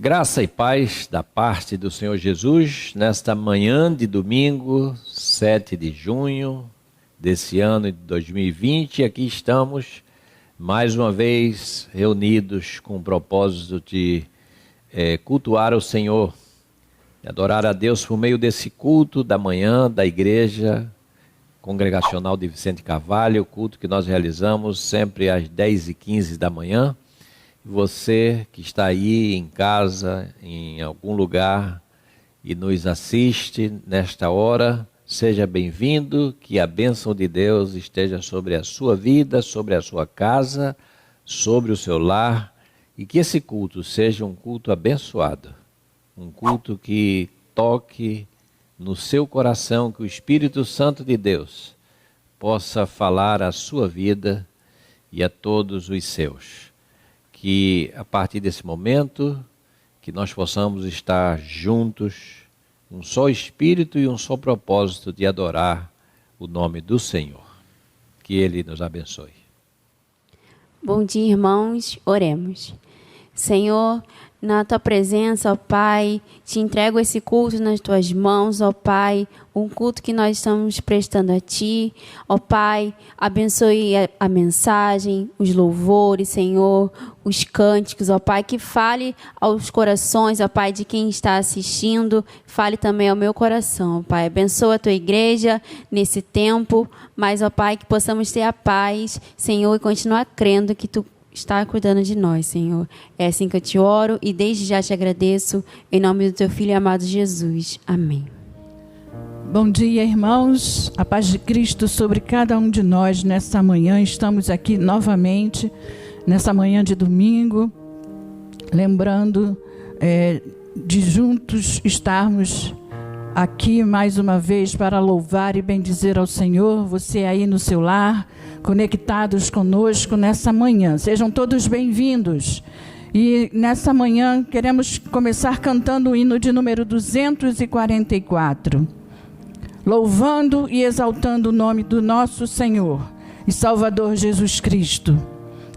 Graça e paz da parte do Senhor Jesus, nesta manhã de domingo, 7 de junho desse ano de 2020, aqui estamos mais uma vez reunidos com o propósito de cultuar o Senhor, adorar a Deus por meio desse culto da manhã da Igreja Congregacional de Vicente Carvalho, o culto que nós realizamos sempre às 10h15 da manhã. Você que está aí em casa, em algum lugar e nos assiste nesta hora, seja bem-vindo, que a bênção de Deus esteja sobre a sua vida, sobre a sua casa, sobre o seu lar, e que esse culto seja um culto abençoado, um culto que toque no seu coração, que o Espírito Santo de Deus possa falar à sua vida e a todos os seus. Que a partir desse momento, que nós possamos estar juntos, um só Espírito e um só propósito de adorar o nome do Senhor. Que Ele nos abençoe. Bom dia, irmãos. Oremos. Senhor, na Tua presença, ó Pai, te entrego esse culto nas Tuas mãos, ó Pai, um culto que nós estamos prestando a Ti. Ó Pai, abençoe a mensagem, os louvores, Senhor, os cânticos, ó Pai, que fale aos corações, ó Pai, de quem está assistindo, fale também ao meu coração, ó Pai. Abençoa a Tua igreja nesse tempo, mas, ó Pai, que possamos ter a paz, Senhor, e continuar crendo que Tu está cuidando de nós, Senhor. É assim que eu te oro e desde já te agradeço, em nome do Teu Filho amado Jesus. Amém. Bom dia, irmãos. A paz de Cristo sobre cada um de nós nessa manhã. Estamos aqui novamente, nessa manhã de domingo, lembrando de juntos estarmos aqui mais uma vez para louvar e bendizer ao Senhor. Você aí no seu lar, conectados conosco nessa manhã. Sejam todos bem-vindos. E nessa manhã queremos começar cantando o hino de número 244. Louvando e exaltando o nome do nosso Senhor e Salvador Jesus Cristo,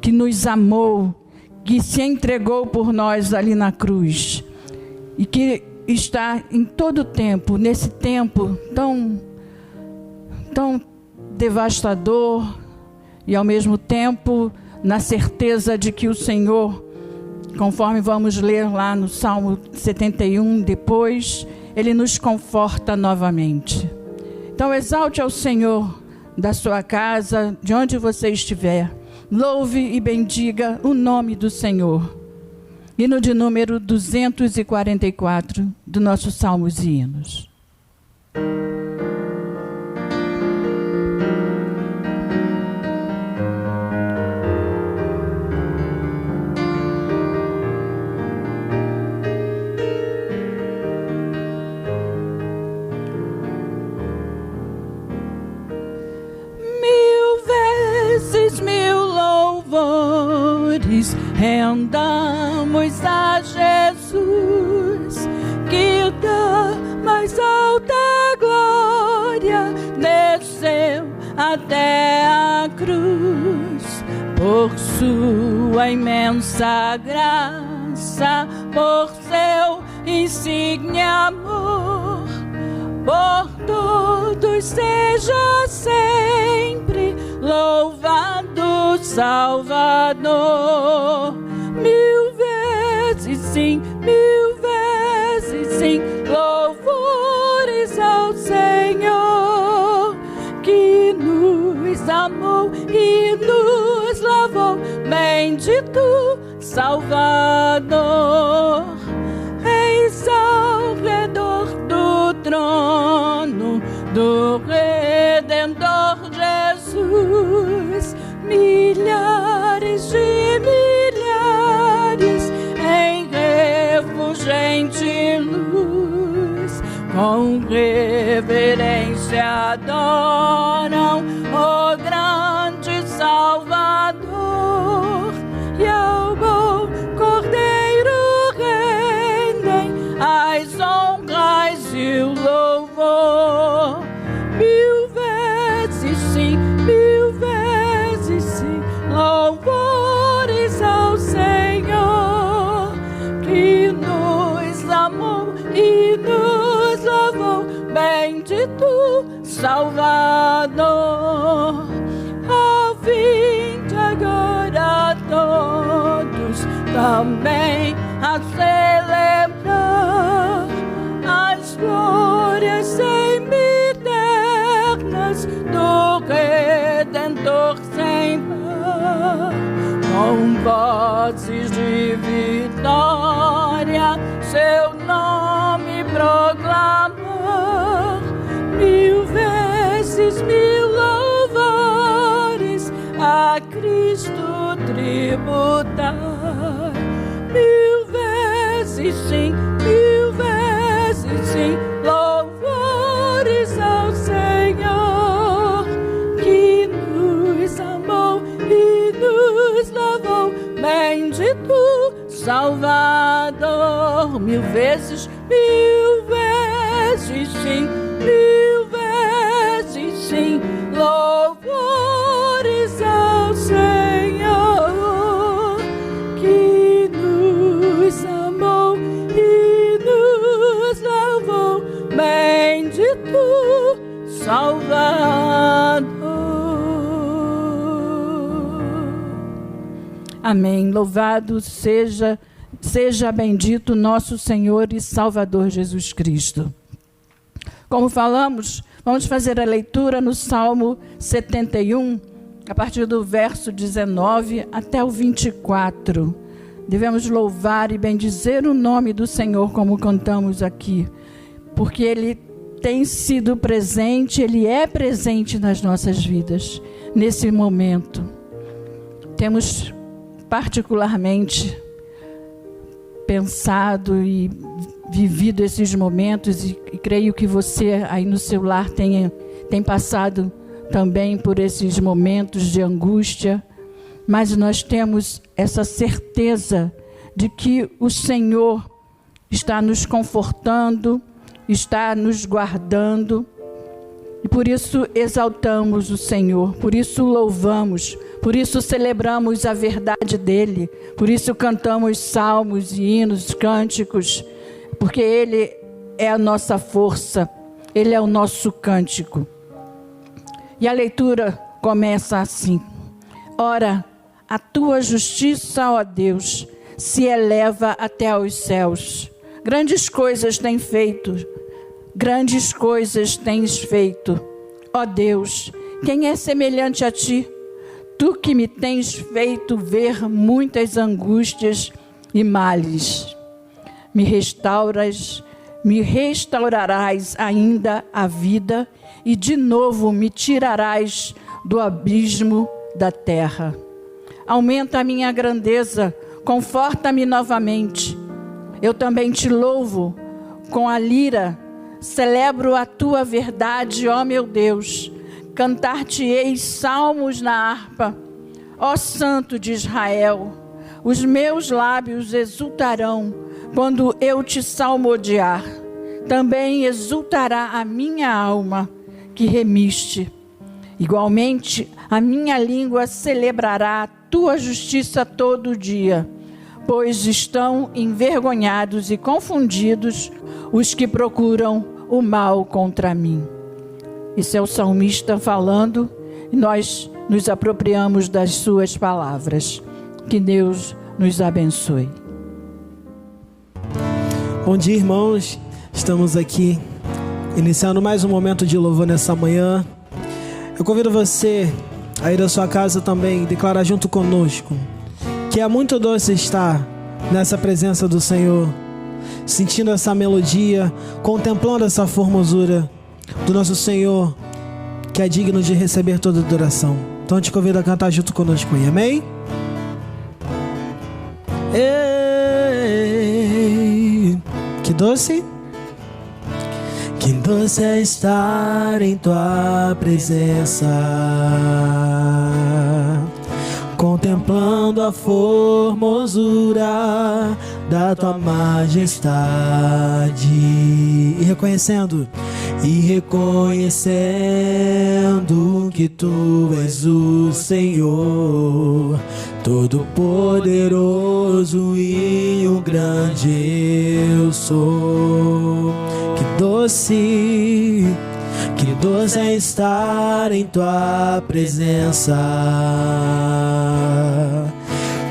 que nos amou, que se entregou por nós ali na cruz e que está em todo o tempo, nesse tempo tão devastador e ao mesmo tempo na certeza de que o Senhor, conforme vamos ler lá no Salmo 71 depois, Ele nos conforta novamente. Então exalte ao Senhor da sua casa, de onde você estiver, louve e bendiga o nome do Senhor. Hino de número 244 do nosso Salmos e Hinos. Rendamos a Jesus, que da mais alta glória desceu até a cruz. Por sua imensa graça, por seu insigne amor, por todos seja sempre louvado Salvador. Mil vezes sim, louvores ao Senhor, que nos amou e nos lavou. Bendito Salvador, eis ao redor do trono do Redentor Jesus, milhares de milhares em refulgente luz, com reverência adoram o grande Salvador, e ao bom Cordeiro rendem as honras e o louvor. Mil vezes sim, louvores ao Senhor, que nos bendito Salvador. Vinde agora todos também a celebrar as glórias sempiternas do Redentor sem par. Com vozes de vitória seu nome proclamar, mil vezes mil louvores a Cristo tributar. Mil vezes sim, louvores ao Senhor, que nos amou e nos lavou, bendito Salvador. Mil vezes sim, louvores ao Senhor, que nos amou e nos lavou, bendito Salvador. Amém. Louvado seja bendito nosso Senhor e Salvador Jesus Cristo. Como falamos, vamos fazer a leitura no Salmo 71, a partir do verso 19 até o 24. Devemos louvar e bendizer o nome do Senhor, como cantamos aqui, porque Ele tem sido presente, Ele é presente nas nossas vidas, nesse momento. Temos particularmente pensado e vivido esses momentos, e creio que você aí no seu lar tem passado também por esses momentos de angústia, mas nós temos essa certeza de que o Senhor está nos confortando, está nos guardando, e por isso exaltamos o Senhor, por isso louvamos, por isso celebramos a verdade dEle, por isso cantamos salmos e hinos, cânticos, porque Ele é a nossa força, Ele é o nosso cântico. E a leitura começa assim: ora, a tua justiça, ó Deus, se eleva até aos céus. Grandes coisas tens feito, grandes coisas tens feito. Ó Deus, quem é semelhante a ti? Tu que me tens feito ver muitas angústias e males. Me restaurarás ainda a vida e de novo me tirarás do abismo da terra. Aumenta a minha grandeza, conforta-me novamente. Eu também te louvo com a lira, celebro a tua verdade, ó meu Deus. Cantar-te-ei salmos na harpa, ó Santo de Israel. Os meus lábios exultarão quando eu te salmodiar. Também exultará a minha alma que remiste. Igualmente, a minha língua celebrará a tua justiça todo dia, pois estão envergonhados e confundidos os que procuram o mal contra mim. Isso é o salmista falando, e nós nos apropriamos das suas palavras. Que Deus nos abençoe. Bom dia, irmãos. Estamos aqui iniciando mais um momento de louvor nessa manhã. Eu convido você a ir à sua casa também, declarar junto conosco que é muito doce estar nessa presença do Senhor, sentindo essa melodia, contemplando essa formosura do nosso Senhor, que é digno de receber toda adoração. Então eu te convido a cantar junto conosco aí, amém? Ei, que doce! Que doce é estar em tua presença, contemplando a formosura da tua majestade e reconhecendo que tu és o Senhor, todo-poderoso e o grande eu sou. Que doce Que doce é estar em tua presença,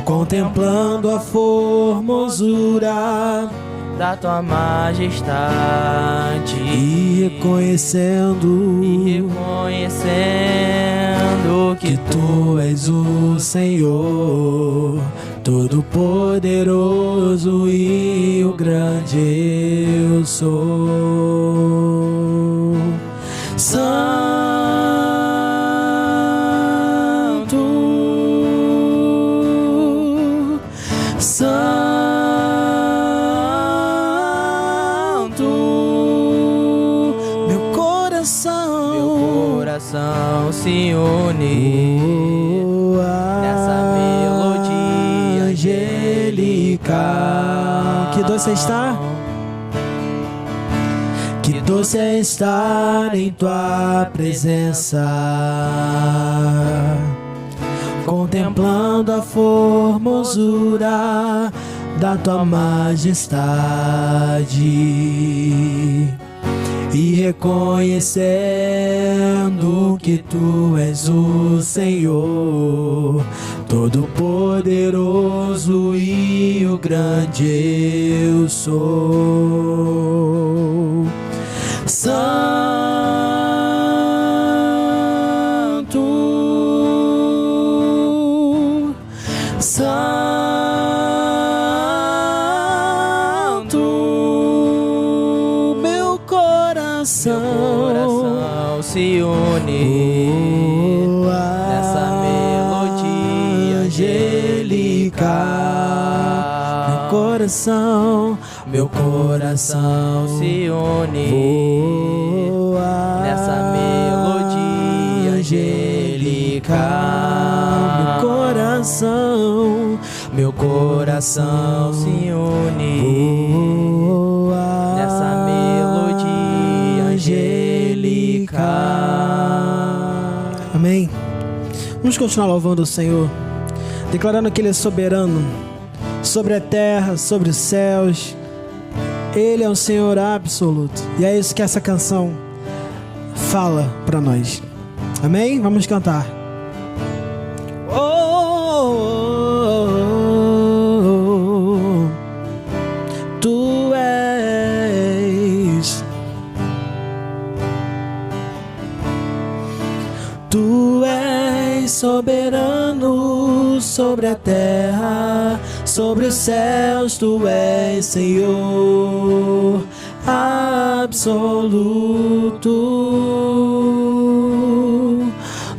contemplando a formosura da tua majestade e reconhecendo que tu és o Senhor, Todo-Poderoso e o grande eu sou. Santo, Santo, meu coração se une nessa melodia angelical. Que doce é estar, que doce é estar em tua presença, contemplando a formosura da tua majestade e reconhecendo que tu és o Senhor, Todo-Poderoso e o grande eu sou. Santo, Santo, meu coração se une nessa melodia angelical. Meu coração se une nessa melodia angelical. Meu coração se une nessa melodia angelical. Amém. Vamos continuar louvando o Senhor, declarando que Ele é soberano sobre a terra, sobre os céus. Ele é o Senhor absoluto. E é isso que essa canção fala para nós. Amém? Vamos cantar. Tu és soberano sobre a terra, sobre os céus. Tu és Senhor absoluto.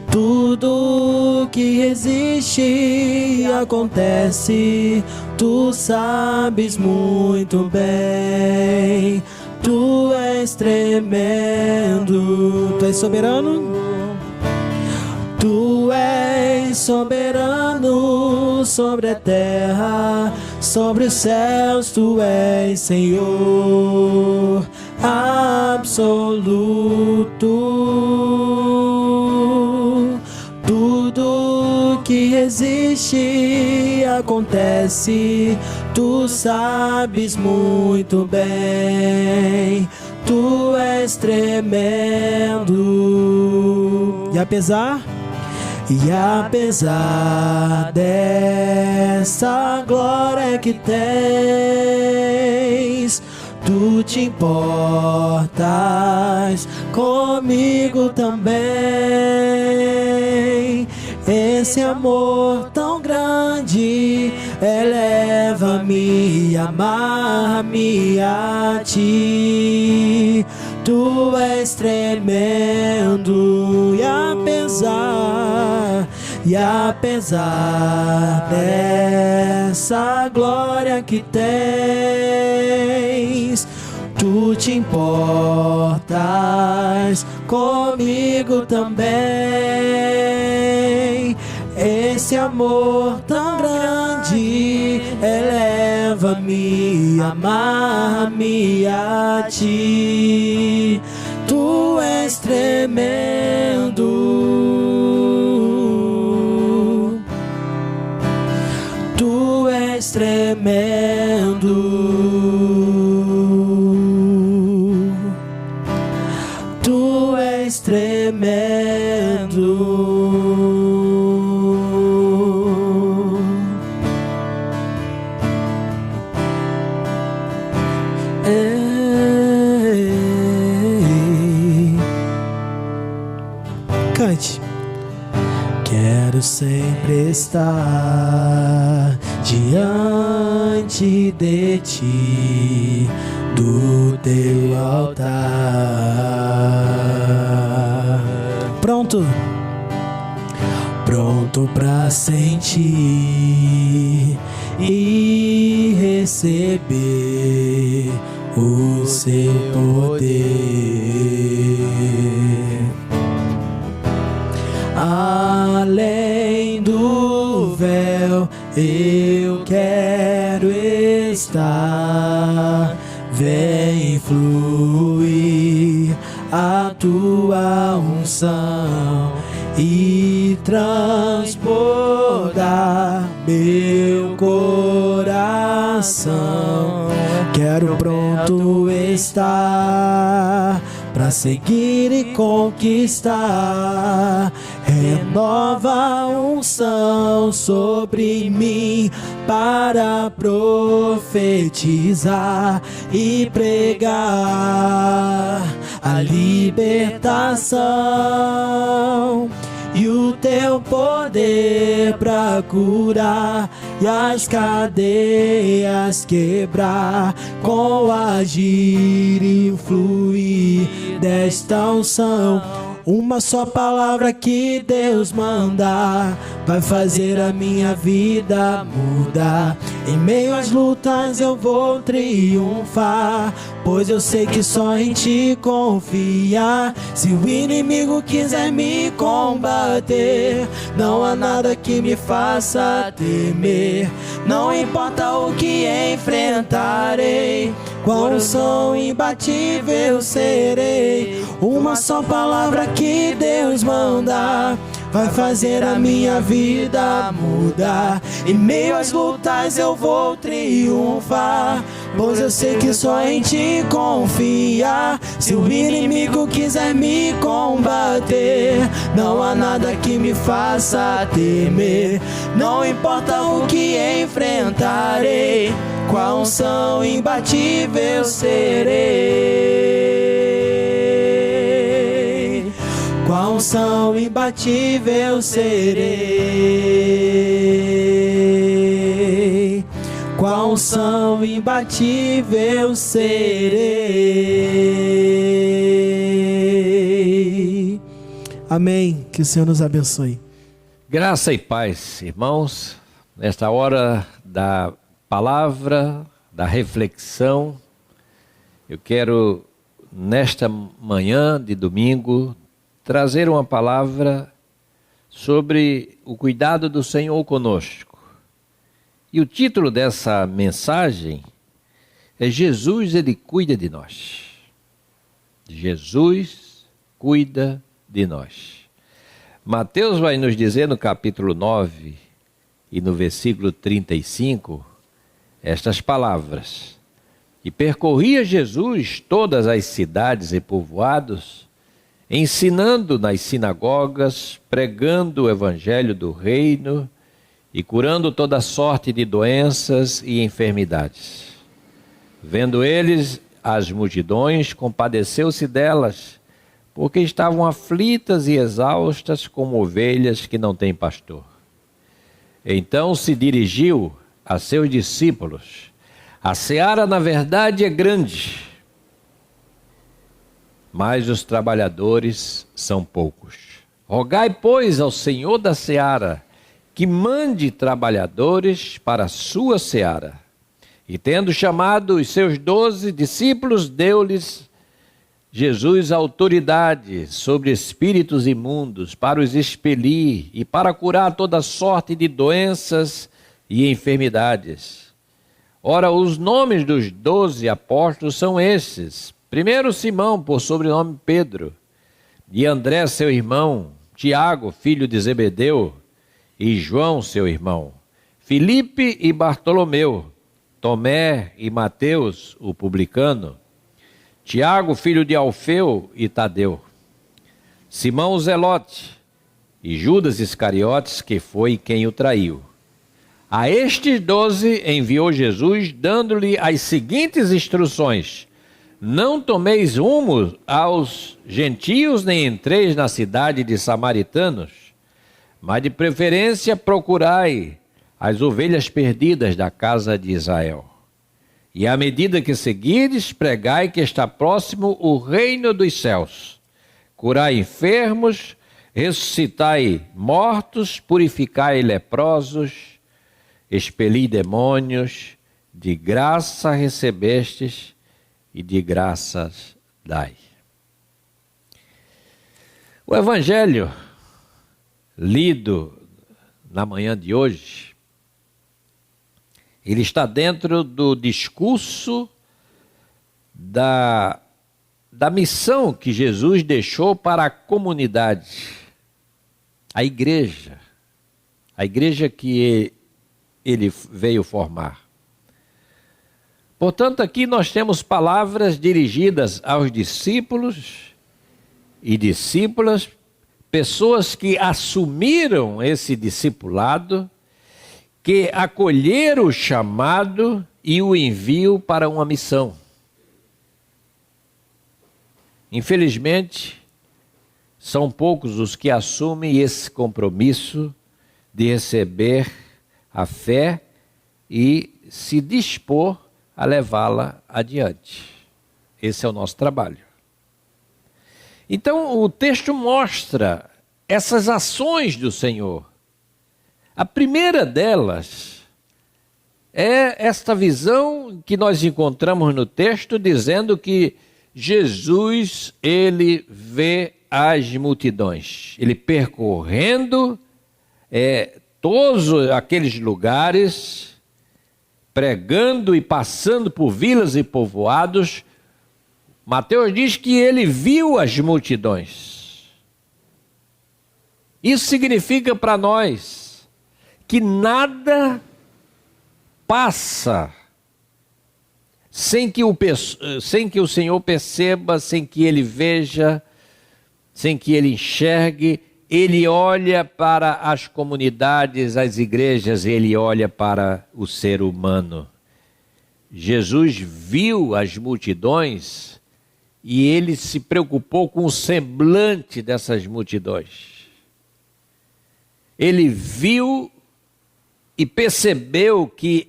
Tudo que existe acontece, tu sabes muito bem. Tu és tremendo, tu és soberano. Tu és soberano sobre a terra, sobre os céus. Tu és Senhor absoluto. Tudo que existe acontece, tu sabes muito bem. Tu és tremendo. E apesar dessa glória que tens, tu te importas comigo também. Esse amor tão grande eleva-me, amarra-me a ti. Tu és tremendo. E apesar dessa glória que tens, tu te importas comigo também. Esse amor tão grande eleva-me, amarra-me a ti. Tu és tremendo. Tu és tremendo. Tu és tremendo. Ei, cante. Quero sempre estar diante de ti, do teu altar. Pronto, pronto pra sentir e receber o seu poder. Além do véu eu quero estar. Vem fluir a tua unção e transbordar meu coração. Quero pronto estar pra seguir e conquistar. Renova a unção sobre mim para profetizar e pregar a libertação e o teu poder pra curar e as cadeias quebrar com o agir e fluir desta unção. Uma só palavra que Deus mandar vai fazer a minha vida mudar. Em meio às lutas eu vou triunfar, pois eu sei que só em ti confiar. Se o inimigo quiser me combater, não há nada que me faça temer. Não importa o que enfrentarei, com unção imbatível serei. Uma só palavra que Deus mandar vai fazer a minha vida mudar. Em meio às lutas eu vou triunfar, pois eu sei que só em ti confiar. Se o inimigo quiser me combater, não há nada que me faça temer. Não importa o que enfrentarei, com a unção imbatível serei. Com a unção imbatível serei. Com a unção imbatível serei. Amém. Que o Senhor nos abençoe. Graça e paz, irmãos, nesta hora da palavra, da reflexão, eu quero, nesta manhã de domingo, trazer uma palavra sobre o cuidado do Senhor conosco. E o título dessa mensagem é Jesus, Ele cuida de nós. Jesus cuida de nós. Mateus vai nos dizer no capítulo 9 e no versículo 35 estas palavras: e percorria Jesus todas as cidades e povoados, ensinando nas sinagogas, pregando o evangelho do reino e curando toda sorte de doenças e enfermidades. Vendo eles as multidões, compadeceu-se delas, porque estavam aflitas e exaustas como ovelhas que não têm pastor. Então se dirigiu a seus discípulos: a seara na verdade é grande, mas os trabalhadores são poucos. Rogai, pois, ao Senhor da seara que mande trabalhadores para a sua seara. E tendo chamado os seus 12 discípulos, deu-lhes Jesus autoridade sobre espíritos imundos para os expelir e para curar toda sorte de doenças e enfermidades. Ora, os nomes dos 12 apóstolos são esses: primeiro Simão, por sobrenome Pedro, e André, seu irmão, Tiago, filho de Zebedeu, e João, seu irmão, Filipe e Bartolomeu, Tomé e Mateus, o publicano, Tiago, filho de Alfeu, e Tadeu, Simão o Zelote e Judas Iscariotes, que foi quem o traiu. A estes 12 enviou Jesus, dando-lhe as seguintes instruções: não tomeis rumo aos gentios, nem entreis na cidade de samaritanos, mas de preferência procurai as ovelhas perdidas da casa de Israel. E à medida que seguires, pregai que está próximo o reino dos céus. Curai enfermos, ressuscitai mortos, purificai leprosos, expeli demônios, de graça recebestes e de graças dai. O evangelho lido na manhã de hoje, ele está dentro do discurso da missão que Jesus deixou para a comunidade, a igreja que ele veio formar. Portanto, aqui nós temos palavras dirigidas aos discípulos e discípulas, pessoas que assumiram esse discipulado, que acolheram o chamado e o envio para uma missão. Infelizmente, são poucos os que assumem esse compromisso de receber a fé e se dispor a levá-la adiante. Esse é o nosso trabalho. Então, o texto mostra essas ações do Senhor. A primeira delas é esta visão que nós encontramos no texto, dizendo que Jesus, ele vê as multidões. Ele percorrendo todos aqueles lugares, pregando e passando por vilas e povoados. Mateus diz que ele viu as multidões. Isso significa para nós que nada passa sem que o Senhor perceba, sem que ele veja, sem que ele enxergue. Ele olha para as comunidades, as igrejas, ele olha para o ser humano. Jesus viu as multidões e ele se preocupou com o semblante dessas multidões. Ele viu e percebeu que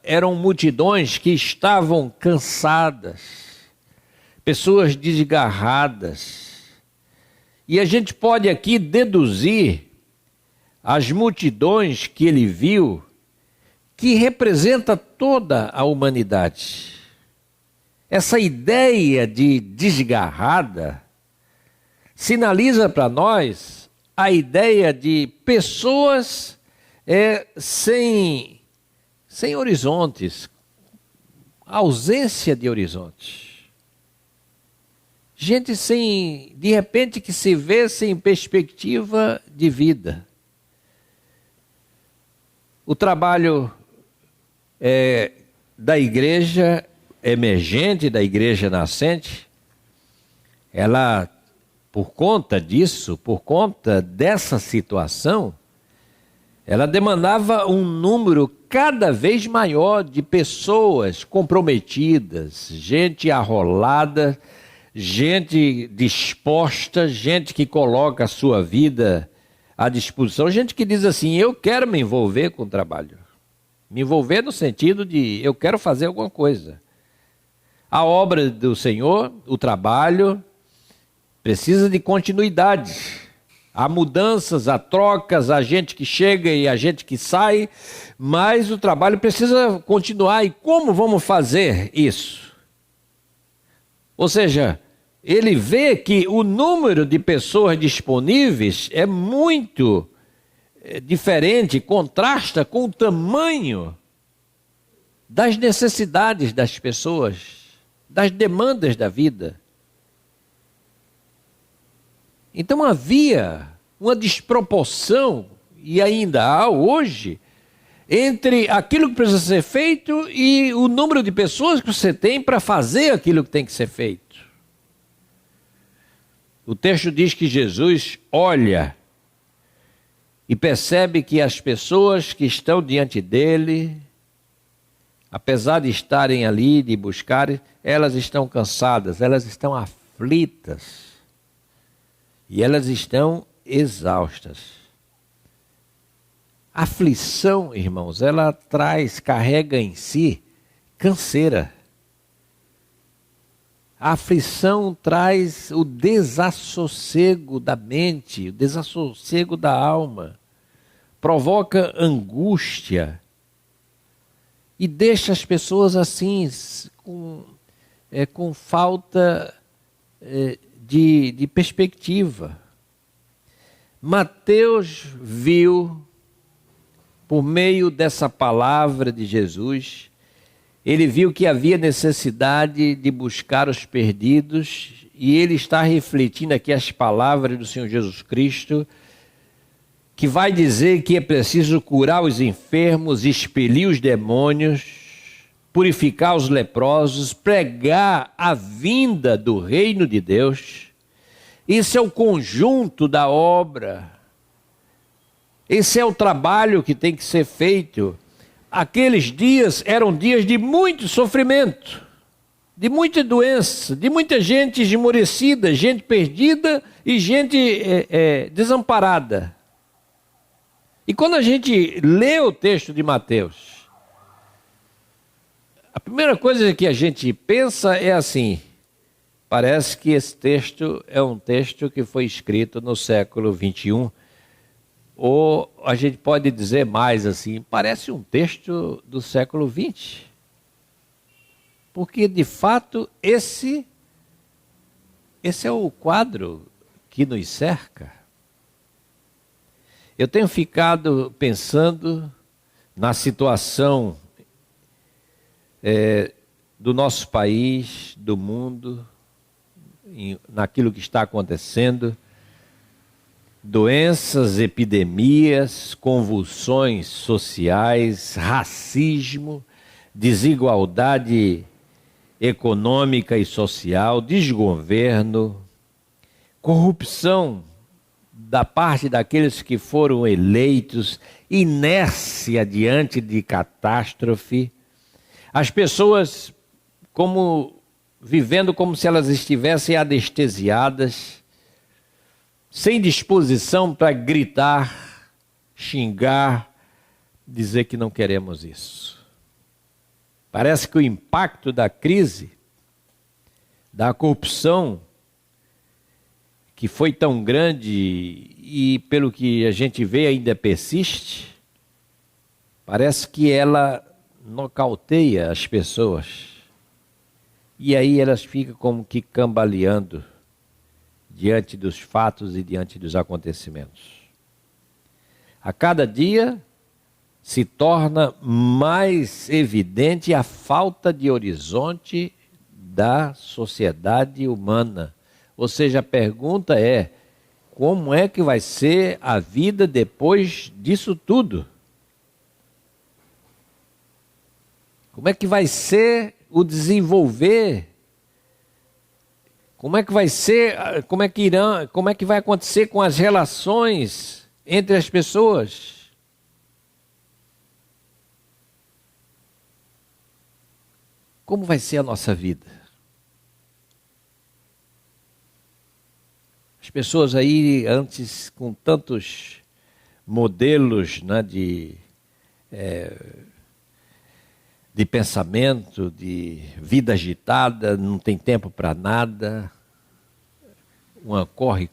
eram multidões que estavam cansadas, pessoas desgarradas. E a gente pode aqui deduzir as multidões que ele viu, que representa toda a humanidade. Essa ideia de desgarrada sinaliza para nós a ideia de pessoas sem horizontes, ausência de horizontes. Gente de repente, que se vê sem perspectiva de vida. O trabalho da igreja emergente, da igreja nascente, ela, por conta disso, por conta dessa situação, ela demandava um número cada vez maior de pessoas comprometidas, gente arrolada, gente disposta, gente que coloca a sua vida à disposição, gente que diz assim: eu quero me envolver com o trabalho. Me envolver no sentido de eu quero fazer alguma coisa. A obra do Senhor, o trabalho, precisa de continuidade. Há mudanças, há trocas, há gente que chega e há gente que sai, mas o trabalho precisa continuar. E como vamos fazer isso? Ou seja, ele vê que o número de pessoas disponíveis é muito diferente, contrasta com o tamanho das necessidades das pessoas, das demandas da vida. Então havia uma desproporção, e ainda há hoje, entre aquilo que precisa ser feito e o número de pessoas que você tem para fazer aquilo que tem que ser feito. O texto diz que Jesus olha e percebe que as pessoas que estão diante dele, apesar de estarem ali, de buscarem, elas estão cansadas, elas estão aflitas e elas estão exaustas. A aflição, irmãos, ela carrega em si canseira. A aflição traz o desassossego da mente, o desassossego da alma, provoca angústia e deixa as pessoas assim, com falta de perspectiva. Mateus viu, por meio dessa palavra de Jesus, ele viu que havia necessidade de buscar os perdidos e ele está refletindo aqui as palavras do Senhor Jesus Cristo, que vai dizer que é preciso curar os enfermos, expelir os demônios, purificar os leprosos, pregar a vinda do reino de Deus. Isso é o conjunto da obra. Esse é o trabalho que tem que ser feito. Aqueles dias eram dias de muito sofrimento, de muita doença, de muita gente esmorecida, gente perdida e gente desamparada. E quando a gente lê o texto de Mateus, a primeira coisa que a gente pensa é assim: parece que esse texto é um texto que foi escrito no século 21. Ou a gente pode dizer mais assim, parece um texto do século 20. Porque, de fato, esse é o quadro que nos cerca. Eu tenho ficado pensando na situação do nosso país, do mundo, naquilo que está acontecendo. Doenças, epidemias, convulsões sociais, racismo, desigualdade econômica e social, desgoverno, corrupção da parte daqueles que foram eleitos, inércia diante de catástrofe, as pessoas vivendo como se elas estivessem anestesiadas, sem disposição para gritar, xingar, dizer que não queremos isso. Parece que o impacto da crise, da corrupção, que foi tão grande e pelo que a gente vê ainda persiste, parece que ela nocauteia as pessoas. E aí elas ficam como que cambaleando diante dos fatos e diante dos acontecimentos. A cada dia se torna mais evidente a falta de horizonte da sociedade humana. Ou seja, a pergunta é: como é que vai ser a vida depois disso tudo? Como é que vai ser o desenvolver? Como é que vai ser, como é que vai acontecer com as relações entre as pessoas? Como vai ser a nossa vida? As pessoas aí, antes, com tantos modelos, né, de pensamento, de vida agitada, não tem tempo para nada, uma corre,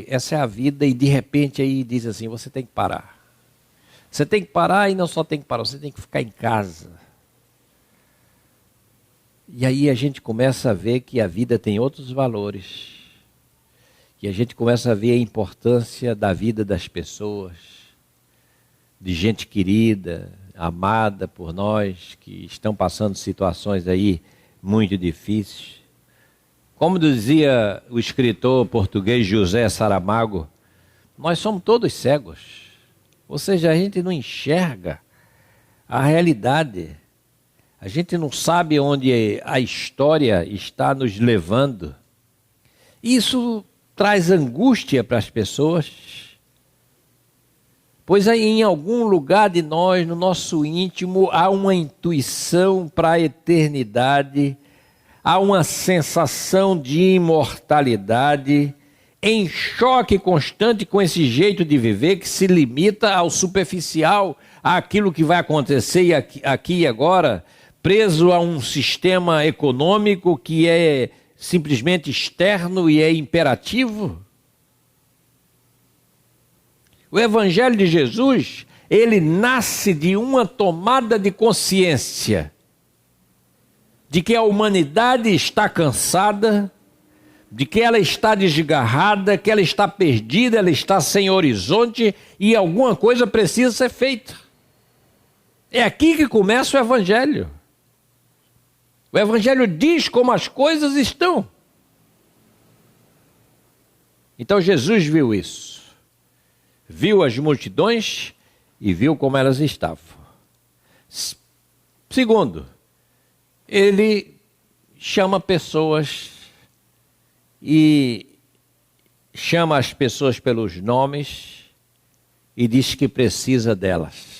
essa é a vida, e de repente aí diz assim: você tem que parar. Você tem que parar, e não só tem que parar, você tem que ficar em casa. E aí a gente começa a ver que a vida tem outros valores, que a gente começa a ver a importância da vida das pessoas, de gente querida, amada por nós, que estão passando situações aí muito difíceis. Como dizia o escritor português José Saramago, nós somos todos cegos. Ou seja, a gente não enxerga a realidade. A gente não sabe onde a história está nos levando. Isso traz angústia para as pessoas, pois aí em algum lugar de nós, no nosso íntimo, há uma intuição para a eternidade, há uma sensação de imortalidade, em choque constante com esse jeito de viver que se limita ao superficial, àquilo que vai acontecer aqui e agora, preso a um sistema econômico que é simplesmente externo e é imperativo. O Evangelho de Jesus, ele nasce de uma tomada de consciência de que a humanidade está cansada, de que ela está desgarrada, que ela está perdida, ela está sem horizonte e alguma coisa precisa ser feita. É aqui que começa o Evangelho. O Evangelho diz como as coisas estão. Então Jesus viu isso. Viu as multidões e viu como elas estavam. Segundo, ele chama pessoas e chama as pessoas pelos nomes e diz que precisa delas.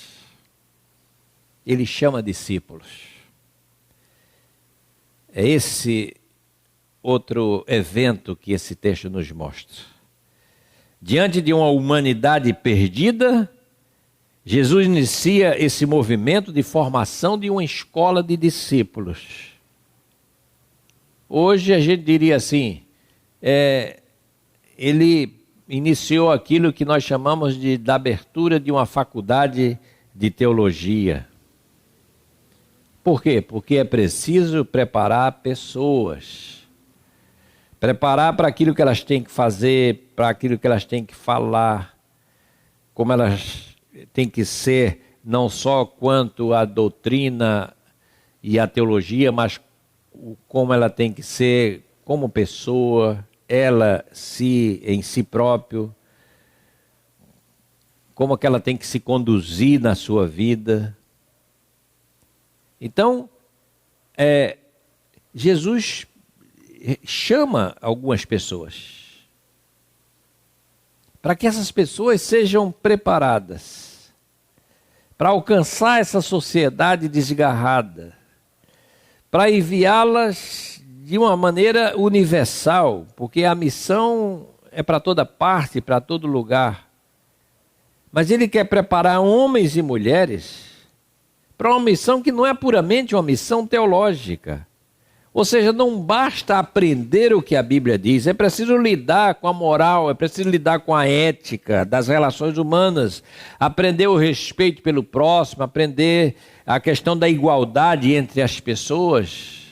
Ele chama discípulos. É esse outro evento que esse texto nos mostra. Diante de uma humanidade perdida, Jesus inicia esse movimento de formação de uma escola de discípulos. Hoje a gente diria assim, ele iniciou aquilo que nós chamamos da abertura de uma faculdade de teologia. Por quê? Porque é preciso preparar pessoas. Preparar para aquilo que elas têm que fazer, para aquilo que elas têm que falar, como elas têm que ser, não só quanto à doutrina e à teologia, mas como ela tem que ser como pessoa, ela em si próprio, como que ela tem que se conduzir na sua vida. Então, Jesus chama algumas pessoas para que essas pessoas sejam preparadas para alcançar essa sociedade desgarrada, para enviá-las de uma maneira universal, porque a missão é para toda parte, para todo lugar. Mas ele quer preparar homens e mulheres para uma missão que não é puramente uma missão teológica. Ou seja, não basta aprender o que a Bíblia diz, é preciso lidar com a moral, é preciso lidar com a ética das relações humanas, aprender o respeito pelo próximo, aprender a questão da igualdade entre as pessoas.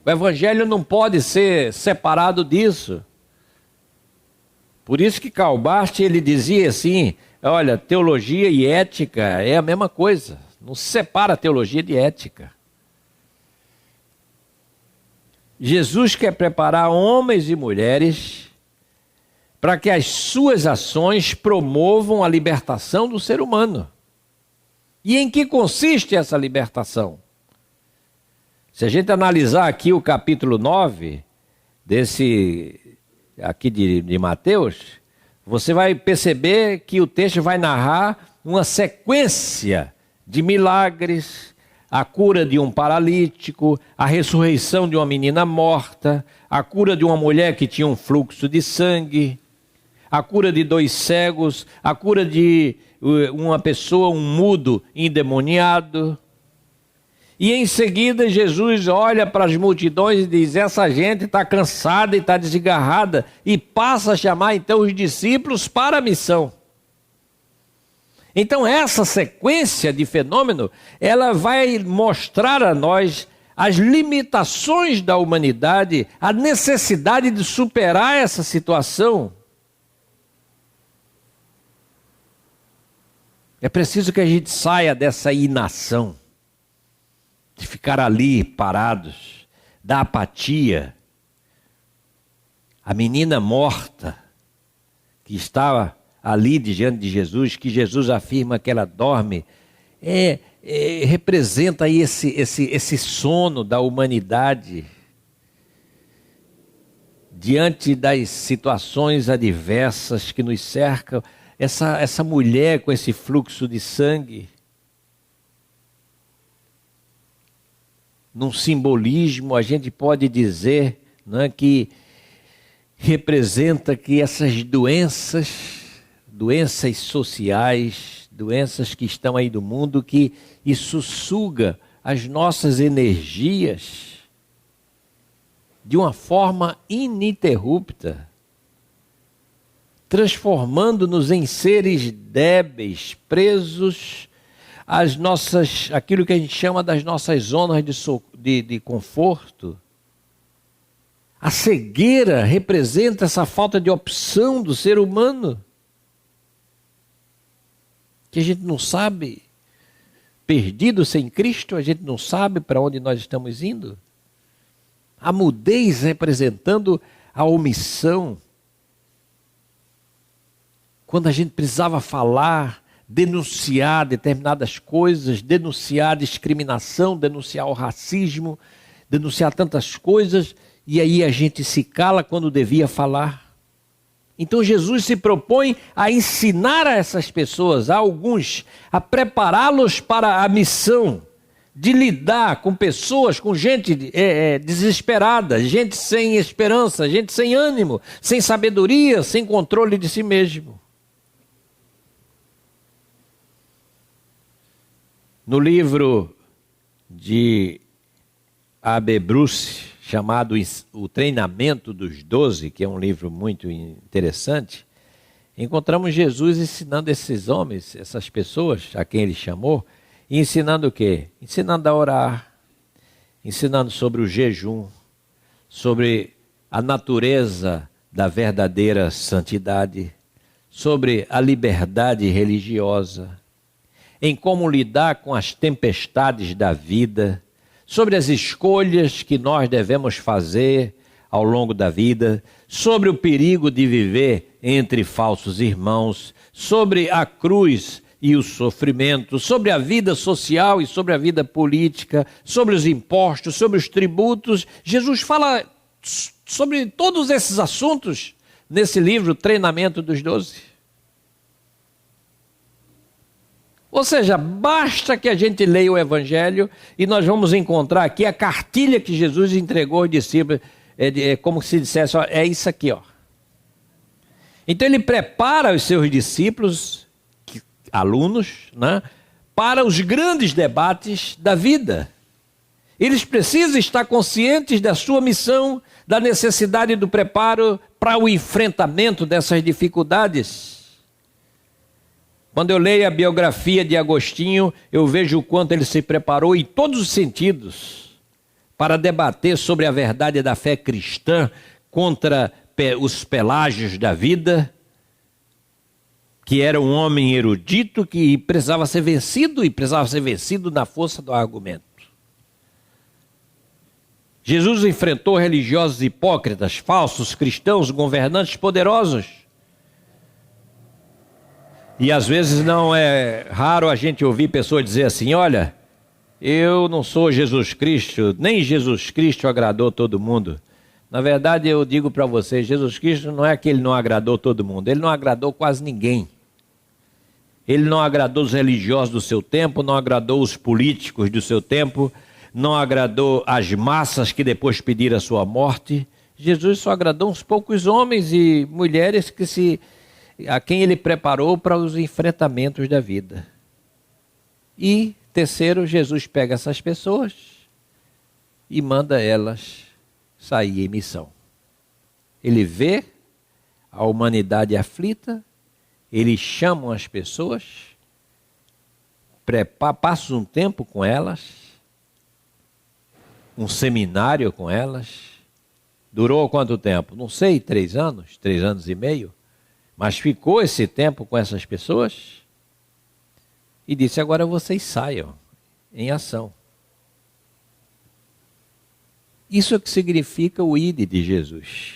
O Evangelho não pode ser separado disso. Por isso que Karl Barth, ele dizia assim, olha, teologia e ética é a mesma coisa, não se separa teologia de ética. Jesus quer preparar homens e mulheres para que as suas ações promovam a libertação do ser humano. E em que consiste essa libertação? Se a gente analisar aqui o capítulo 9, aqui de Mateus, você vai perceber que o texto vai narrar uma sequência de milagres, a cura de um paralítico, a ressurreição de uma menina morta, a cura de uma mulher que tinha um fluxo de sangue, a cura de 2 cegos, a cura de uma pessoa, um mudo endemoniado. E em seguida Jesus olha para as multidões e diz, essa gente está cansada e está desgarrada, e passa a chamar então os discípulos para a missão. Então essa sequência de fenômeno, ela vai mostrar a nós as limitações da humanidade, a necessidade de superar essa situação. É preciso que a gente saia dessa inação, de ficar ali parados, da apatia. A menina morta, que estava ali diante de Jesus, que Jesus afirma que ela dorme, representa aí esse sono da humanidade, diante das situações adversas que nos cercam, essa mulher com esse fluxo de sangue, num simbolismo, a gente pode dizer, não é, que representa que essas doenças sociais, doenças que estão aí do mundo, que isso suga as nossas energias de uma forma ininterrupta, transformando-nos em seres débeis, presos às aquilo que a gente chama das nossas zonas de conforto. A cegueira representa essa falta de opção do ser humano, que a gente não sabe, perdido sem Cristo, a gente não sabe para onde nós estamos indo. A mudez representando a omissão. Quando a gente precisava falar, denunciar determinadas coisas, denunciar a discriminação, denunciar o racismo, denunciar tantas coisas, e aí a gente se cala quando devia falar. Então Jesus se propõe a ensinar a essas pessoas, a alguns, a prepará-los para a missão de lidar com pessoas, com gente desesperada, gente sem esperança, gente sem ânimo, sem sabedoria, sem controle de si mesmo. No livro de A.B. Bruce, chamado O Treinamento dos 12, que é um livro muito interessante, encontramos Jesus ensinando esses homens, essas pessoas a quem ele chamou, e ensinando o quê? Ensinando a orar, ensinando sobre o jejum, sobre a natureza da verdadeira santidade, sobre a liberdade religiosa, em como lidar com as tempestades da vida, sobre as escolhas que nós devemos fazer ao longo da vida, sobre o perigo de viver entre falsos irmãos, sobre a cruz e o sofrimento, sobre a vida social e sobre a vida política, sobre os impostos, sobre os tributos. Jesus fala sobre todos esses assuntos nesse livro, Treinamento dos 12. Ou seja, basta que a gente leia o Evangelho e nós vamos encontrar aqui a cartilha que Jesus entregou aos discípulos. É como se dissesse, ó, é isso aqui, ó. Então ele prepara os seus discípulos, alunos, né, para os grandes debates da vida. Eles precisam estar conscientes da sua missão, da necessidade do preparo para o enfrentamento dessas dificuldades. Quando eu leio a biografia de Agostinho, eu vejo o quanto ele se preparou em todos os sentidos para debater sobre a verdade da fé cristã contra os pelágios da vida, que era um homem erudito que precisava ser vencido na força do argumento. Jesus enfrentou religiosos hipócritas, falsos cristãos, governantes poderosos. E às vezes não é raro a gente ouvir pessoas dizer assim, olha, eu não sou Jesus Cristo, nem Jesus Cristo agradou todo mundo. Na verdade eu digo para vocês, Jesus Cristo não é que ele não agradou todo mundo, ele não agradou quase ninguém. Ele não agradou os religiosos do seu tempo, não agradou os políticos do seu tempo, não agradou as massas que depois pediram a sua morte. Jesus só agradou uns poucos homens e mulheres a quem ele preparou para os enfrentamentos da vida. E, terceiro, Jesus pega essas pessoas e manda elas sair em missão. Ele vê a humanidade aflita, ele chama as pessoas, passa um tempo com elas, um seminário com elas. Durou quanto tempo? Não sei, 3 anos, 3 anos e meio. Mas ficou esse tempo com essas pessoas e disse, agora vocês saiam em ação. Isso é o que significa o ide de Jesus.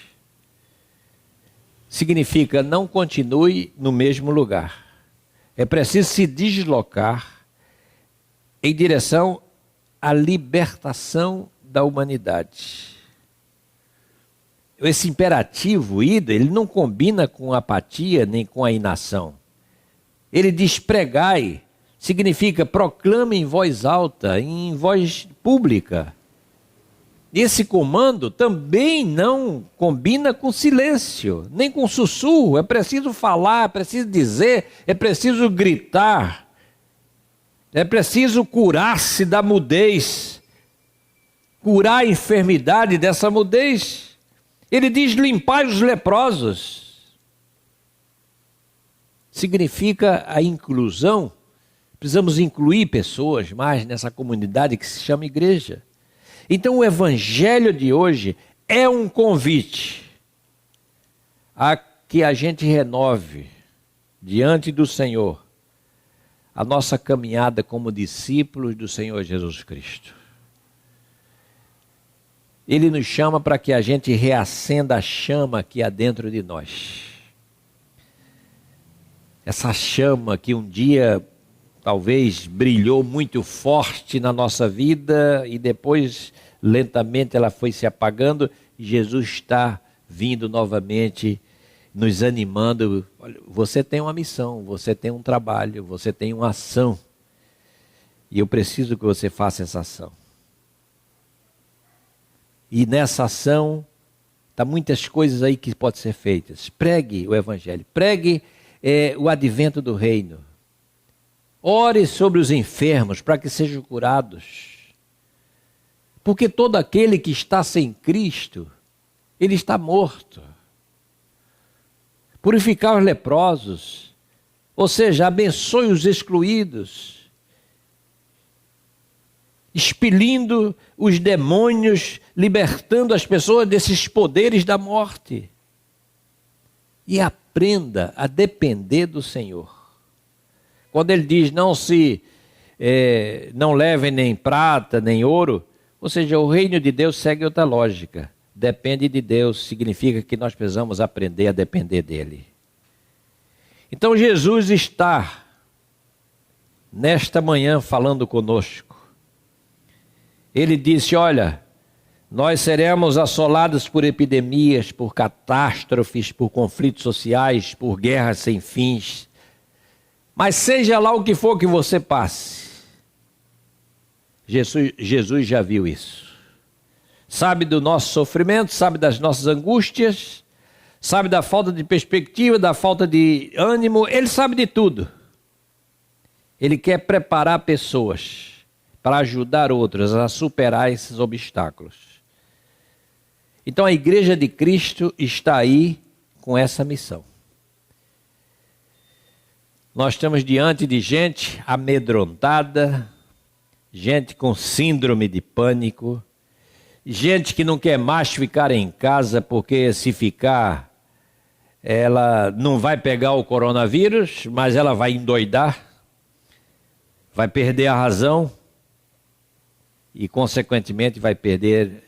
Significa não continue no mesmo lugar. É preciso se deslocar em direção à libertação da humanidade. esse imperativo, ida, ele não combina com apatia nem com a inação. Ele diz pregai, significa proclame em voz alta, em voz pública. Esse comando também não combina com silêncio, nem com sussurro. É preciso falar, é preciso dizer, é preciso gritar. É preciso curar-se da mudez, curar a enfermidade dessa mudez. Ele diz limpai os leprosos. Significa a inclusão. Precisamos incluir pessoas mais nessa comunidade que se chama igreja. Então o evangelho de hoje é um convite a que a gente renove diante do Senhor a nossa caminhada como discípulos do Senhor Jesus Cristo. Ele nos chama para que a gente reacenda a chama que há dentro de nós. Essa chama que um dia talvez brilhou muito forte na nossa vida e depois lentamente ela foi se apagando. Jesus está vindo novamente, nos animando. Olha, você tem uma missão, você tem um trabalho, você tem uma ação. E eu preciso que você faça essa ação. E nessa ação, está muitas coisas aí que podem ser feitas. Pregue o evangelho, pregue o advento do reino. Ore sobre os enfermos para que sejam curados. Porque todo aquele que está sem Cristo, ele está morto. Purificar os leprosos, ou seja, abençoe os excluídos, expelindo os demônios, libertando as pessoas desses poderes da morte. E aprenda a depender do Senhor. Quando ele diz não levem nem prata, nem ouro, ou seja, o reino de Deus segue outra lógica. Depende de Deus, significa que nós precisamos aprender a depender dele. Então Jesus está, nesta manhã, falando conosco. Ele disse, olha, nós seremos assolados por epidemias, por catástrofes, por conflitos sociais, por guerras sem fins. Mas seja lá o que for que você passe, Jesus já viu isso. Sabe do nosso sofrimento, sabe das nossas angústias, sabe da falta de perspectiva, da falta de ânimo, ele sabe de tudo. Ele quer preparar pessoas para ajudar outras a superar esses obstáculos. Então a Igreja de Cristo está aí com essa missão. Nós estamos diante de gente amedrontada, gente com síndrome de pânico, gente que não quer mais ficar em casa porque se ficar, ela não vai pegar o coronavírus, mas ela vai endoidar, vai perder a razão e, consequentemente, vai perder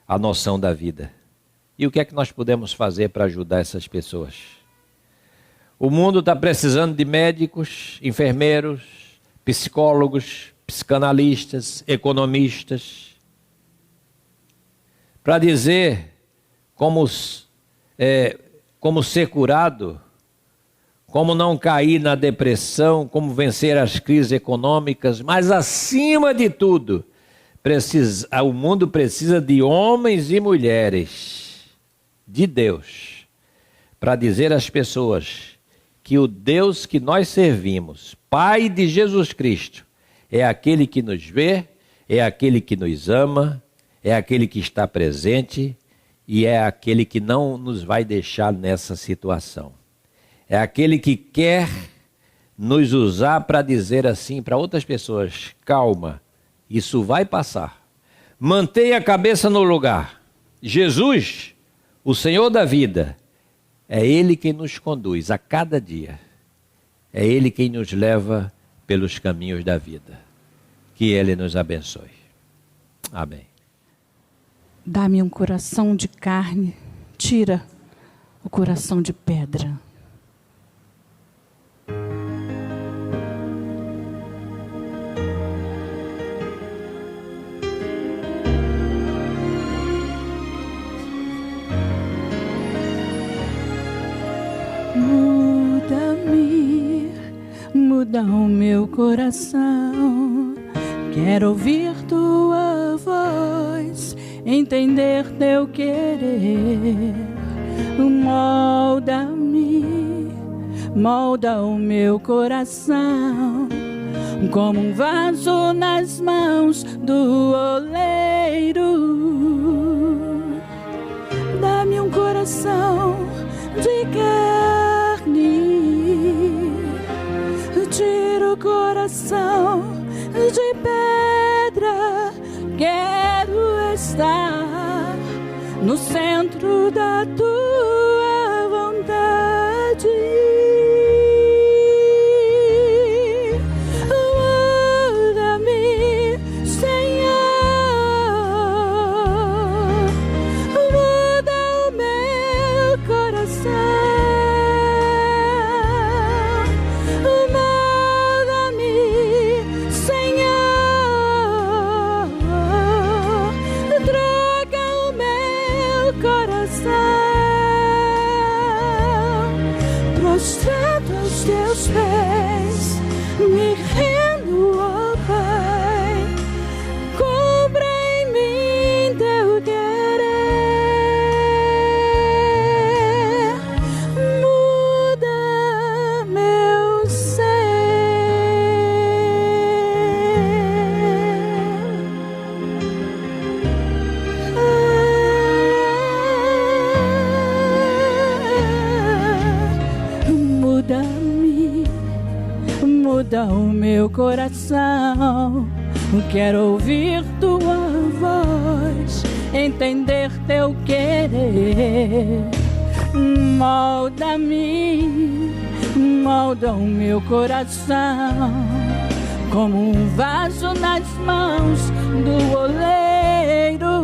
a noção da vida. E o que é que nós podemos fazer para ajudar essas pessoas? O mundo está precisando de médicos, enfermeiros, psicólogos, psicanalistas, economistas, para dizer como ser curado, como não cair na depressão, como vencer as crises econômicas, mas acima de tudo, o mundo precisa de homens e mulheres de Deus, para dizer às pessoas que o Deus que nós servimos, Pai de Jesus Cristo, é aquele que nos vê, é aquele que nos ama, é aquele que está presente e é aquele que não nos vai deixar nessa situação. É aquele que quer nos usar para dizer assim para outras pessoas, calma, isso vai passar. Mantenha a cabeça no lugar. Jesus, o Senhor da vida, é Ele quem nos conduz a cada dia. É Ele quem nos leva pelos caminhos da vida. Que Ele nos abençoe. Amém. Dá-me um coração de carne, tira o coração de pedra. muda o meu coração. Quero ouvir tua voz, entender teu querer. Molda-me, molda o meu coração, como um vaso nas mãos do oleiro. Dá-me um coração de carne, tira o coração de pedra. Quero estar no centro da tua vontade. Muda-me, Senhor, muda o meu coração. Prostrado aos teus pés, me rendo, ó Pai. Cumpra em mim teu querer. Muda meu ser. Muda-me, muda o meu coração. Quero ouvir tua voz, entender teu querer. Molda-me, molda o meu coração, como um vaso nas mãos do oleiro.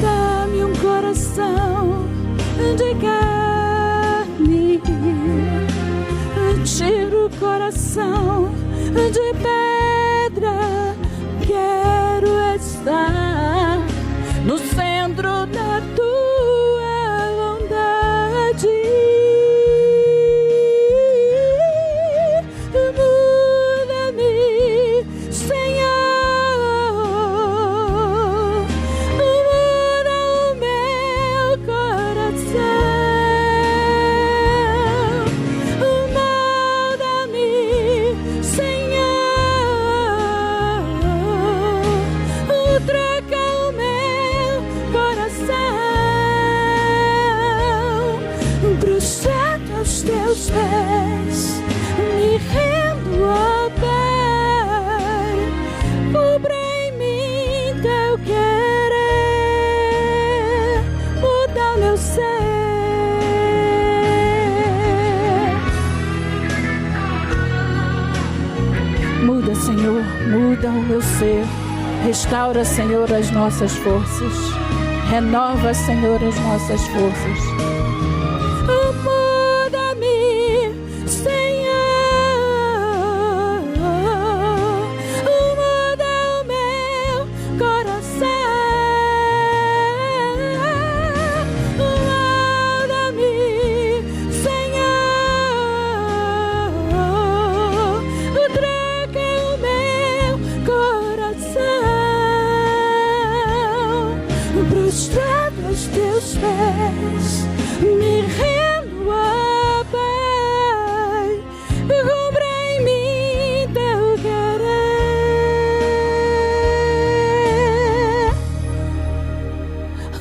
Dá-me um coração de carne, tira o coração de pedra. Quero estar no centro da tua vontade. Muda-me, Senhor, muda o meu coração. Molda-me, Senhor, troca o meu coração. Prostrado aos teus pés, me rendo, ó Pai. Cumpra em mim teu querer. Muda o meu ser. Muda, Senhor, muda o meu ser. Restaura, Senhor, as nossas forças. Renova, Senhor, as nossas forças. Muda-me, Senhor, muda o meu coração. Muda-me, Senhor, troca o meu coração. Prostrado aos teus pés, me rendo, ó Pai. Cumpra em mim teu querer.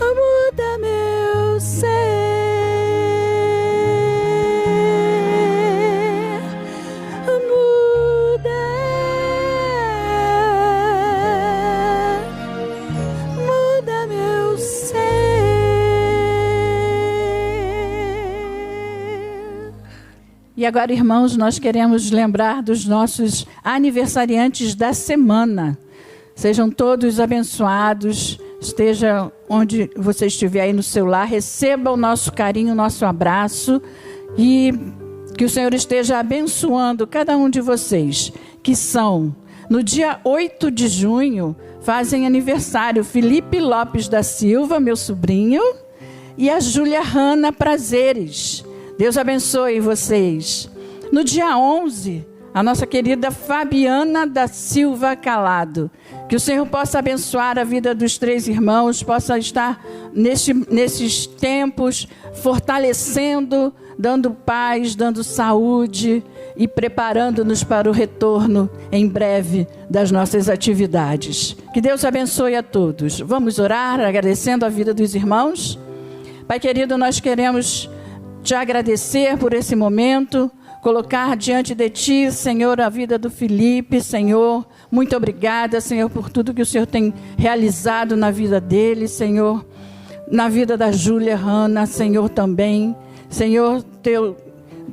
Muda meu ser. Muda meu ser. E agora, irmãos, nós queremos lembrar dos nossos aniversariantes da semana. Sejam todos abençoados. Esteja onde você estiver aí no seu lar, receba o nosso carinho, o nosso abraço, e que o Senhor esteja abençoando cada um de vocês, que são, no dia 8 de junho, fazem aniversário Felipe Lopes da Silva, meu sobrinho, e a Júlia Hanna Prazeres. Deus abençoe vocês. No dia 11, a nossa querida Fabiana da Silva Calado. Que o Senhor possa abençoar a vida dos 3 irmãos, possa estar nesses tempos fortalecendo, dando paz, dando saúde e preparando-nos para o retorno em breve das nossas atividades. Que Deus abençoe a todos. Vamos orar agradecendo a vida dos irmãos? Pai querido, nós queremos te agradecer por esse momento, colocar diante de Ti, Senhor, a vida do Felipe, Senhor. Muito obrigada, Senhor, por tudo que o Senhor tem realizado na vida dele, Senhor. Na vida da Júlia Hanna, Senhor, também. Senhor, teu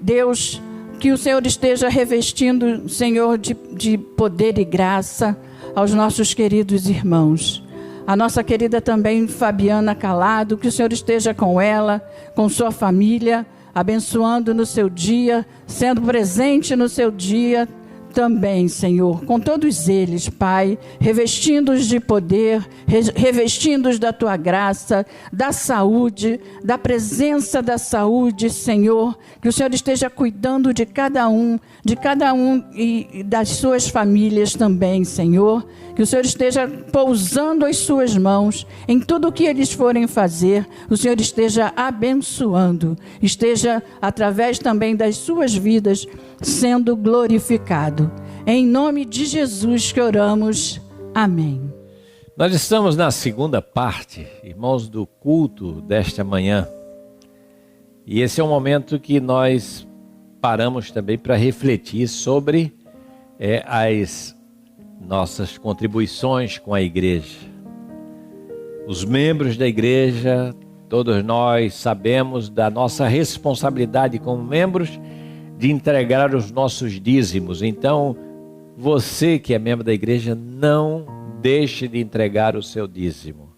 Deus, que o Senhor esteja revestindo, Senhor, de poder e graça aos nossos queridos irmãos. A nossa querida também Fabiana Calado, que o Senhor esteja com ela, com sua família, abençoando no seu dia, sendo presente no seu dia também, Senhor, com todos eles, Pai, revestindo-os de poder, revestindo-os da Tua graça, da saúde, da presença da saúde, Senhor, que o Senhor esteja cuidando de cada um e das suas famílias também, Senhor, que o Senhor esteja pousando as suas mãos em tudo o que eles forem fazer, o Senhor esteja abençoando, esteja através também das suas vidas sendo glorificado. Em nome de Jesus que oramos. Amém. Nós estamos na segunda parte, irmãos, do culto desta manhã. E esse é um momento que nós paramos também para refletir sobre as nossas contribuições com a igreja. Os membros da igreja, todos nós sabemos da nossa responsabilidade como membros de entregar os nossos dízimos. Então, você que é membro da igreja, não deixe de entregar o seu dízimo.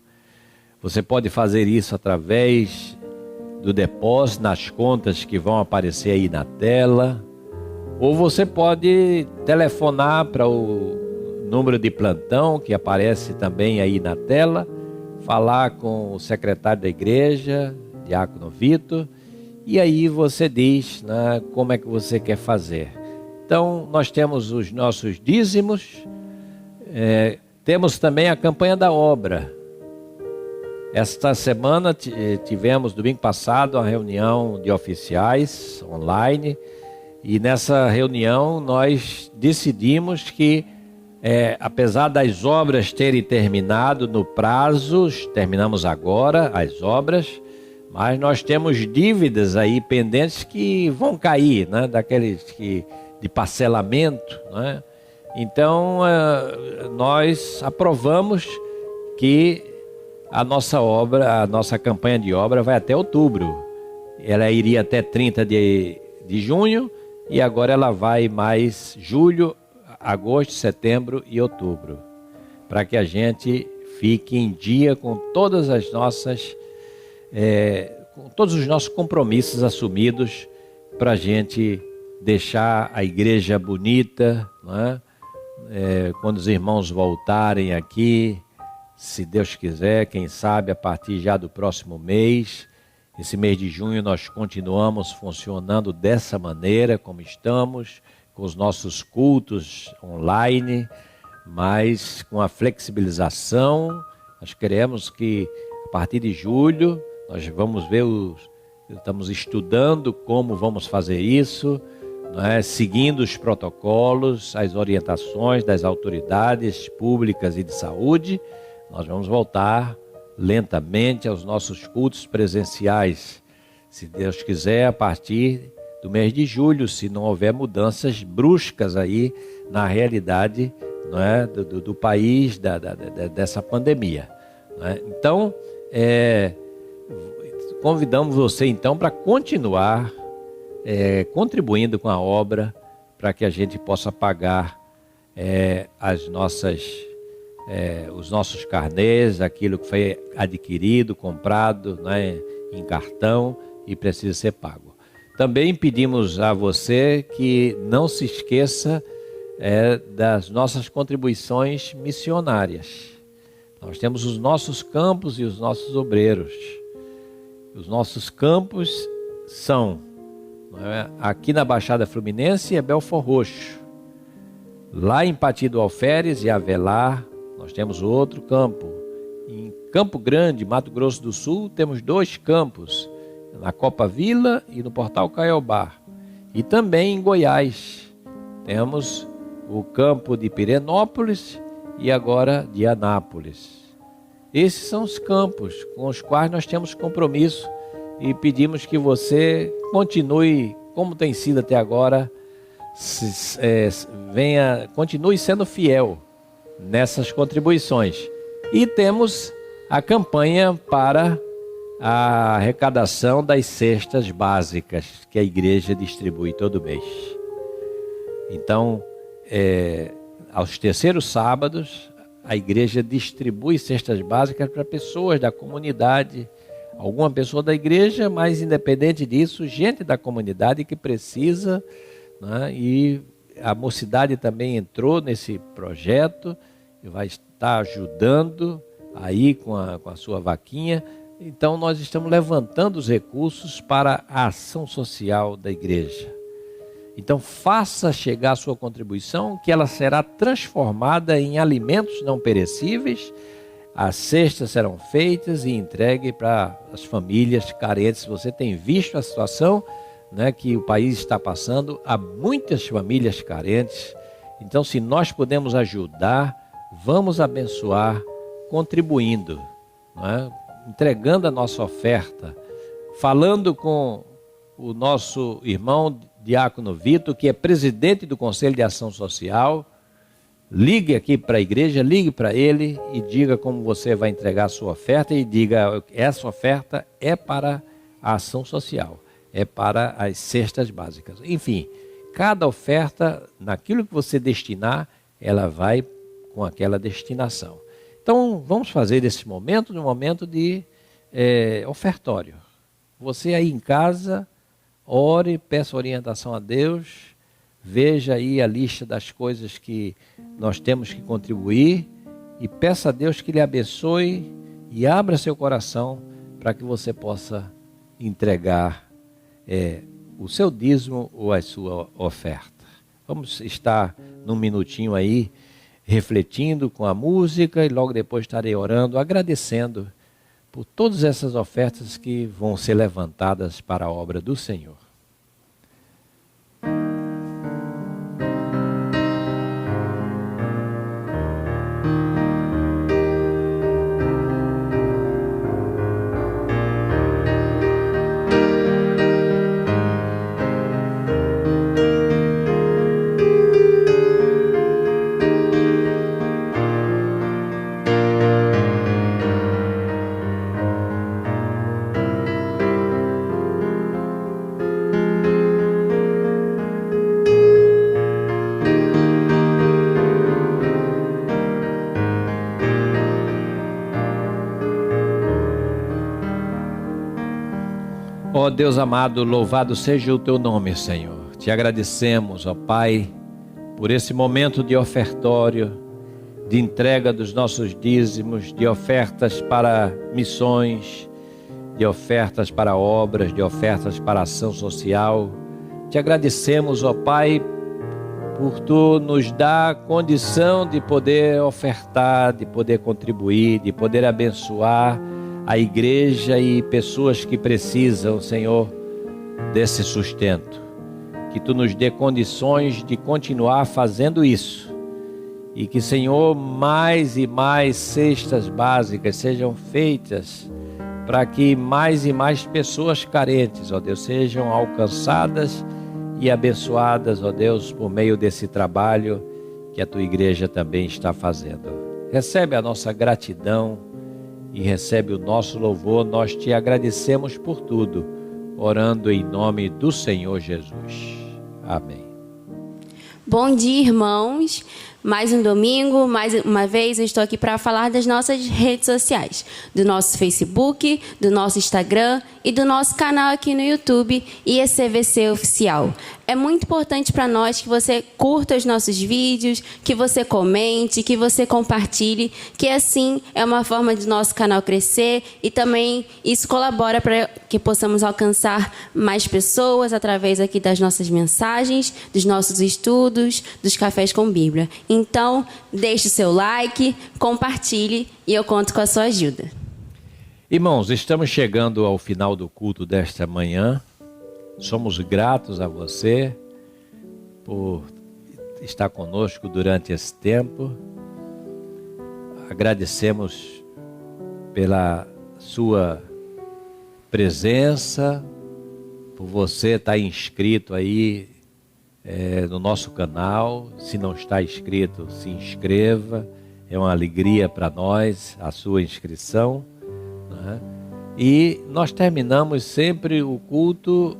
Você pode fazer isso através do depósito nas contas que vão aparecer aí na tela, ou você pode telefonar para o número de plantão que aparece também aí na tela, falar com o secretário da igreja, Diácono Vitor, e aí você diz, né, como é que você quer fazer. Então, nós temos os nossos dízimos, temos também a campanha da obra. Esta semana tivemos, domingo passado, a reunião de oficiais online, e nessa reunião nós decidimos que, apesar das obras terem terminado no prazo, terminamos agora as obras, mas nós temos dívidas aí pendentes que vão cair, né? Daqueles de parcelamento, né? Então, nós aprovamos que a nossa obra, a nossa campanha de obra vai até outubro. Ela iria até 30 de junho e agora ela vai mais julho, agosto, setembro e outubro, para que a gente fique em dia com todas as nossas com todos os nossos compromissos assumidos, para a gente deixar a igreja bonita, não é? Quando os irmãos voltarem aqui, se Deus quiser, quem sabe a partir já do próximo mês, esse mês de junho nós continuamos funcionando dessa maneira como estamos, com os nossos cultos online, mas com a flexibilização. Nós queremos que a partir de julho nós vamos ver, estamos estudando como vamos fazer isso, não é? Seguindo os protocolos, as orientações das autoridades públicas e de saúde. Nós vamos voltar lentamente aos nossos cultos presenciais, se Deus quiser, a partir do mês de julho, se não houver mudanças bruscas aí na realidade, não é, do país, dessa pandemia, não é? Então, convidamos você então para continuar contribuindo com a obra, para que a gente possa pagar os nossos carnês, aquilo que foi adquirido, comprado, né, em cartão e precisa ser pago. Também pedimos a você que não se esqueça das nossas contribuições missionárias. Nós temos os nossos campos e os nossos obreiros. Os nossos campos são não é? Aqui na Baixada Fluminense é Belford Roxo. Lá em Pati do Alferes e Avelar, nós temos outro campo. Em Campo Grande, Mato Grosso do Sul, temos 2 campos, na Copa Vila e no Portal Caiobá. E também em Goiás, temos o campo de Pirenópolis e agora de Anápolis. Esses são os campos com os quais nós temos compromisso e pedimos que você continue, como tem sido até agora, continue sendo fiel nessas contribuições. E temos a campanha para a arrecadação das cestas básicas que a igreja distribui todo mês. Então, aos terceiros sábados, a igreja distribui cestas básicas para pessoas da comunidade, alguma pessoa da igreja, mas independente disso, gente da comunidade que precisa, né? E a mocidade também entrou nesse projeto e vai estar ajudando aí com a sua vaquinha. Então nós estamos levantando os recursos para a ação social da igreja. Então faça chegar a sua contribuição, que ela será transformada em alimentos não perecíveis. As cestas serão feitas e entregues para as famílias carentes. Você tem visto a situação, né, que o país está passando, há muitas famílias carentes. Então, se nós podemos ajudar, vamos abençoar contribuindo, né, entregando a nossa oferta, falando com o nosso irmão Diácono Vitor, que é presidente do Conselho de Ação Social. Ligue aqui para a igreja, ligue para ele e diga como você vai entregar a sua oferta e diga: essa oferta é para a ação social, é para as cestas básicas. Enfim, cada oferta, naquilo que você destinar, ela vai com aquela destinação. Então, vamos fazer desse momento um momento de ofertório. Você aí em casa, ore, peça orientação a Deus, veja aí a lista das coisas que nós temos que contribuir e peça a Deus que lhe abençoe e abra seu coração para que você possa entregar o seu dízimo ou a sua oferta. Vamos estar num minutinho aí refletindo com a música e logo depois estarei orando, agradecendo por todas essas ofertas que vão ser levantadas para a obra do Senhor. Ó Deus amado, louvado seja o teu nome, Senhor. Te agradecemos, ó Pai, por esse momento de ofertório, de entrega dos nossos dízimos, de ofertas para missões, de ofertas para obras, de ofertas para ação social. Te agradecemos, ó Pai, por tu nos dar condição de poder ofertar, de poder contribuir, de poder abençoar a igreja e pessoas que precisam, Senhor, desse sustento. Que tu nos dê condições de continuar fazendo isso. E que, Senhor, mais e mais cestas básicas sejam feitas para que mais e mais pessoas carentes, ó Deus, sejam alcançadas e abençoadas, ó Deus, por meio desse trabalho que a tua igreja também está fazendo. Recebe a nossa gratidão e recebe o nosso louvor. Nós te agradecemos por tudo, orando em nome do Senhor Jesus. Amém. Bom dia, irmãos. Mais um domingo, mais uma vez eu estou aqui para falar das nossas redes sociais, do nosso Facebook, do nosso Instagram e do nosso canal aqui no YouTube, IECVC Oficial. É muito importante para nós que você curta os nossos vídeos, que você comente, que você compartilhe, que assim é uma forma de nosso canal crescer e também isso colabora para que possamos alcançar mais pessoas através aqui das nossas mensagens, dos nossos estudos, dos cafés com Bíblia. Então, deixe o seu like, compartilhe e eu conto com a sua ajuda. Irmãos, estamos chegando ao final do culto desta manhã. Somos gratos a você por estar conosco durante esse tempo. Agradecemos pela sua presença, por você estar inscrito aí no nosso canal. Se não está inscrito, se inscreva. É uma alegria para nós a sua inscrição, né? E nós terminamos sempre o culto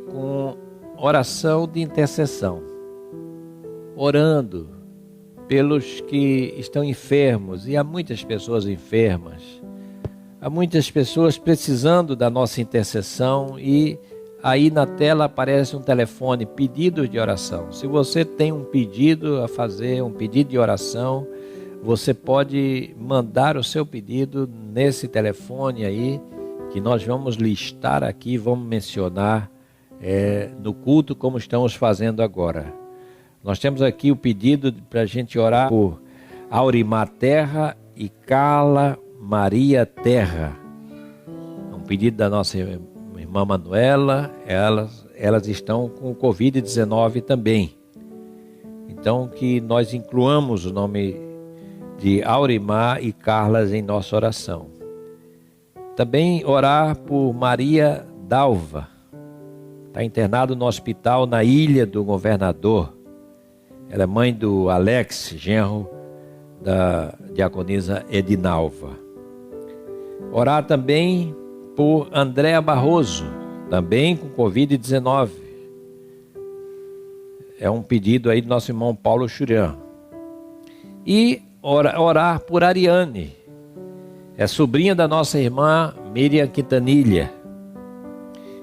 com oração de intercessão, orando pelos que estão enfermos, e há muitas pessoas enfermas, há muitas pessoas precisando da nossa intercessão, e aí na tela aparece um telefone, pedidos de oração. Se você tem um pedido a fazer, um pedido de oração, você pode mandar o seu pedido nesse telefone aí, que nós vamos listar aqui, vamos mencionar no culto, como estamos fazendo agora. Nós temos aqui o pedido para a gente orar por Aurimar Terra e Carla Maria Terra. É um pedido da nossa irmã Manuela. Elas estão com Covid-19 também. Então, que nós incluamos o nome de Aurimar e Carla em nossa oração. Também orar por Maria Dalva. Está internado no hospital na Ilha do Governador. Ela é mãe do Alex, genro da diaconisa Edinalva. Orar também por Andréa Barroso, também com Covid-19. É um pedido aí do nosso irmão Paulo Churian. E orar por Ariane. É sobrinha da nossa irmã Miriam Quintanilha.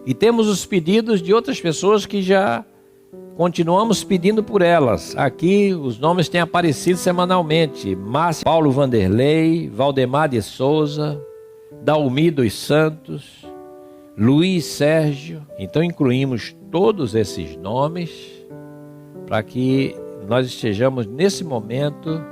E temos os pedidos de outras pessoas que já continuamos pedindo por elas. Aqui os nomes têm aparecido semanalmente. Márcia Paulo Vanderlei, Valdemar de Souza, Dalmi dos Santos, Luiz Sérgio. Então incluímos todos esses nomes para que nós estejamos nesse momento,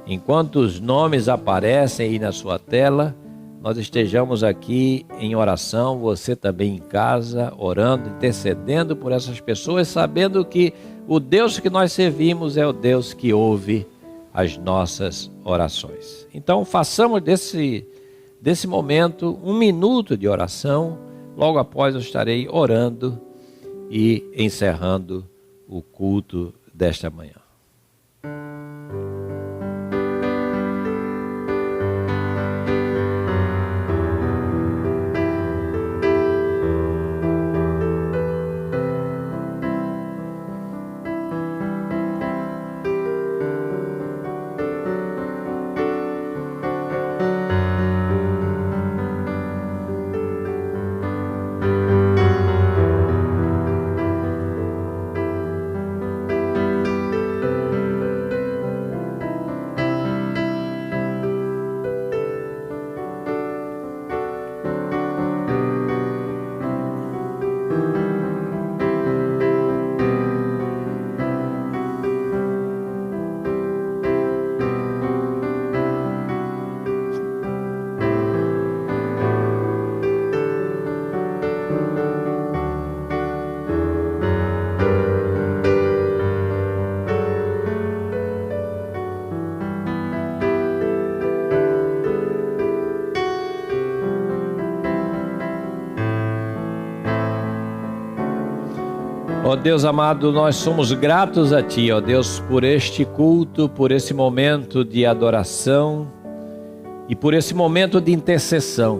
enquanto os nomes aparecem aí na sua tela, nós estejamos aqui em oração, você também em casa, orando, intercedendo por essas pessoas, sabendo que o Deus que nós servimos é o Deus que ouve as nossas orações. Então façamos desse momento 1 minuto de oração. Logo após eu estarei orando e encerrando o culto desta manhã. Ó Deus amado, nós somos gratos a Ti, ó Deus, por este culto, por esse momento de adoração e por esse momento de intercessão.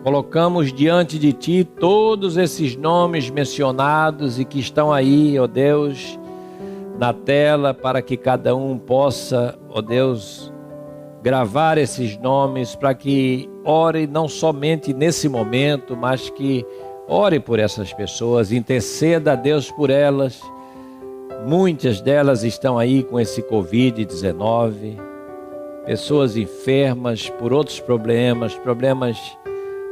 Colocamos diante de Ti todos esses nomes mencionados e que estão aí, ó Deus, na tela para que cada um possa, ó Deus, gravar esses nomes para que ore não somente nesse momento, mas que ore por essas pessoas, interceda a Deus por elas. Muitas delas estão aí com esse Covid-19, pessoas enfermas por outros problemas,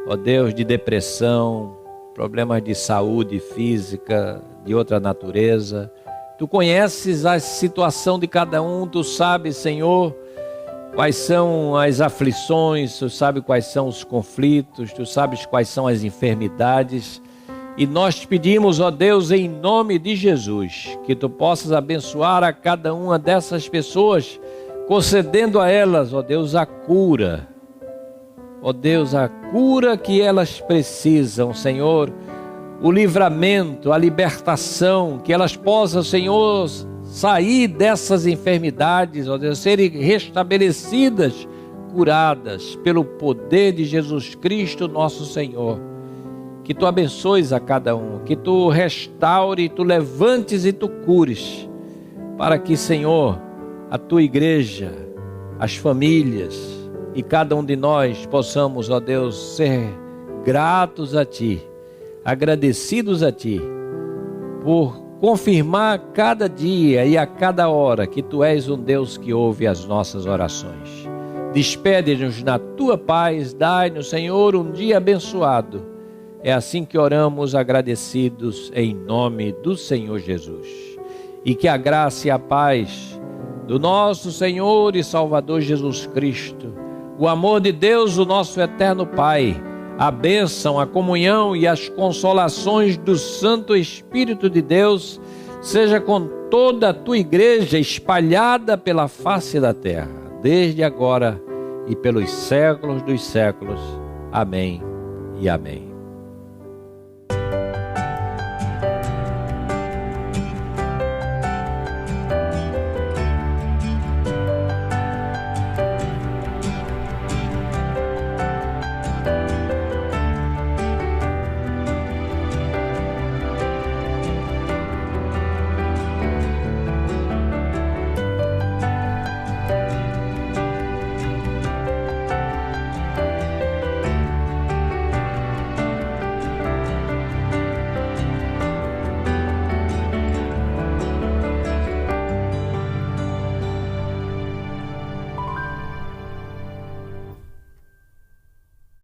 ó Deus, de depressão, problemas de saúde física, de outra natureza. Tu conheces a situação de cada um, Tu sabes, Senhor, quais são as aflições, Tu sabes quais são os conflitos, Tu sabes quais são as enfermidades. E nós te pedimos, ó Deus, em nome de Jesus, que Tu possas abençoar a cada uma dessas pessoas, concedendo a elas, ó Deus, a cura. Ó Deus, a cura que elas precisam, Senhor, o livramento, a libertação, que elas possam, Senhor, sair dessas enfermidades, ó Deus, serem restabelecidas, curadas pelo poder de Jesus Cristo, nosso Senhor. Que Tu abençoes a cada um, que Tu restaure, Tu levantes e Tu cures, para que, Senhor, a Tua igreja, as famílias e cada um de nós possamos, ó Deus, ser gratos a Ti, agradecidos a Ti, por confirmar cada dia e a cada hora que Tu és um Deus que ouve as nossas orações. Despede-nos na Tua paz, dai-nos, Senhor, um dia abençoado. É assim que oramos agradecidos em nome do Senhor Jesus. E que a graça e a paz do nosso Senhor e Salvador Jesus Cristo, o amor de Deus, o nosso eterno Pai, a bênção, a comunhão e as consolações do Santo Espírito de Deus, seja com toda a Tua igreja espalhada pela face da terra, desde agora e pelos séculos dos séculos. Amém e amém.